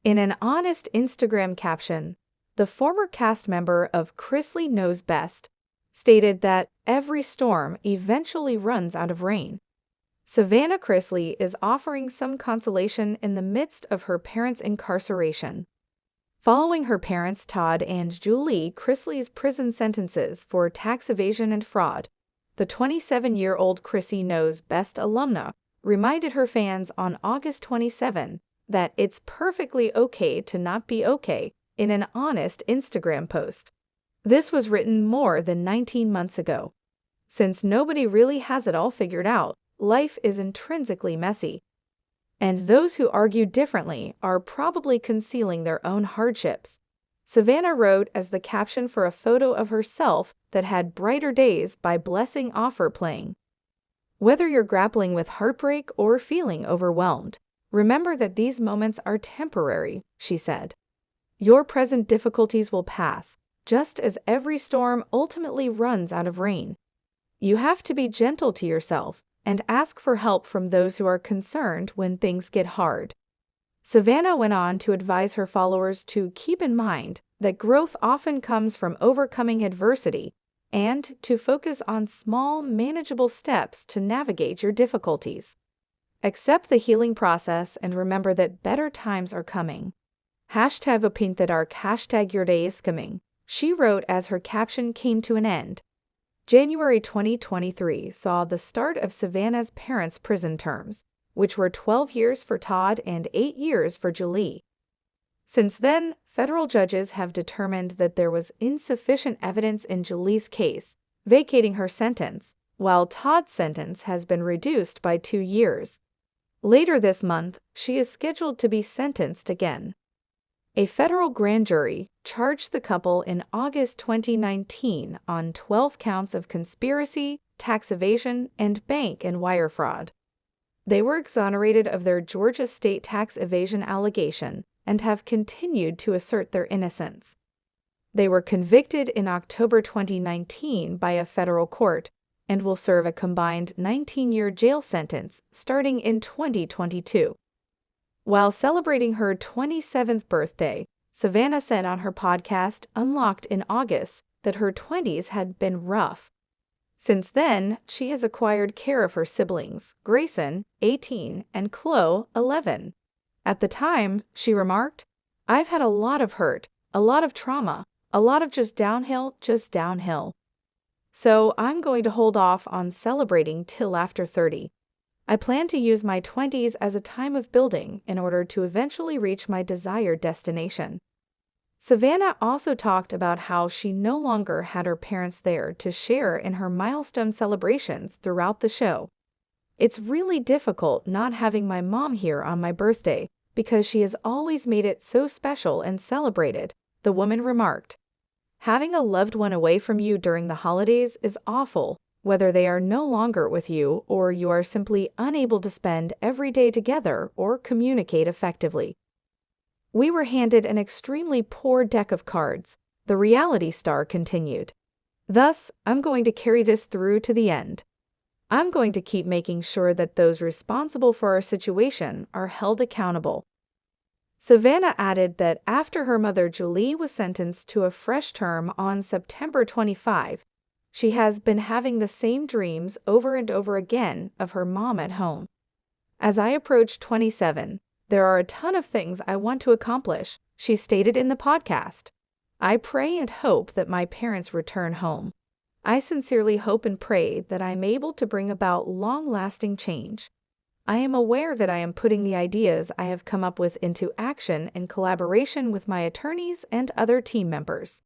In an honest Instagram caption, the former cast member of Chrisley Knows Best stated that every storm eventually runs out of rain. Savannah Chrisley is offering some consolation in the midst of her parents' incarceration. Following her parents Todd and Julie Chrisley's prison sentences for tax evasion and fraud, the 27-year-old Chrisley Knows Best alumna reminded her fans on August 27 that it's perfectly okay to not be okay in an honest Instagram post. This was written more than 19 months ago. Since nobody really has it all figured out, life is intrinsically messy. And those who argue differently are probably concealing their own hardships. Savannah wrote as the caption for a photo of herself that had brighter days by Blessing Offer playing. Whether you're grappling with heartbreak or feeling overwhelmed, remember that these moments are temporary, she said. Your present difficulties will pass, just as every storm ultimately runs out of rain. You have to be gentle to yourself and ask for help from those who are concerned when things get hard. Savannah went on to advise her followers to keep in mind that growth often comes from overcoming adversity and to focus on small, manageable steps to navigate your difficulties. Accept the healing process and remember that better times are coming. #Opintadark, #your day is coming, she wrote as her caption came to an end. January 2023 saw the start of Savannah's parents' prison terms, which were 12 years for Todd and 8 years for Julie. Since then, federal judges have determined that there was insufficient evidence in Julie's case, vacating her sentence, while Todd's sentence has been reduced by 2 years. Later this month, she is scheduled to be sentenced again. A federal grand jury charged the couple in August 2019 on 12 counts of conspiracy, tax evasion, and bank and wire fraud. They were exonerated of their Georgia state tax evasion allegation and have continued to assert their innocence. They were convicted in October 2019 by a federal court and will serve a combined 19-year jail sentence starting in 2022. While celebrating her 27th birthday, Savannah said on her podcast Unlocked in August that her 20s had been rough. Since then, she has acquired care of her siblings, Grayson, 18, and Chloe, 11. At the time, she remarked, "I've had a lot of hurt, a lot of trauma, a lot of just downhill. So I'm going to hold off on celebrating till after 30. I plan to use my 20s as a time of building in order to eventually reach my desired destination." Savannah also talked about how she no longer had her parents there to share in her milestone celebrations throughout the show. "It's really difficult not having my mom here on my birthday because she has always made it so special and celebrated," the woman remarked. "Having a loved one away from you during the holidays is awful, whether they are no longer with you or you are simply unable to spend every day together or communicate effectively." "We were handed an extremely poor deck of cards," the reality star continued. "Thus, I'm going to carry this through to the end. I'm going to keep making sure that those responsible for our situation are held accountable." Savannah added that after her mother Julie was sentenced to a fresh term on September 25, she has been having the same dreams over and over again of her mom at home. "As I approach 27, there are a ton of things I want to accomplish," she stated in the podcast. "I pray and hope that my parents return home. I sincerely hope and pray that I'm able to bring about long-lasting change. I am aware that I am putting the ideas I have come up with into action in collaboration with my attorneys and other team members.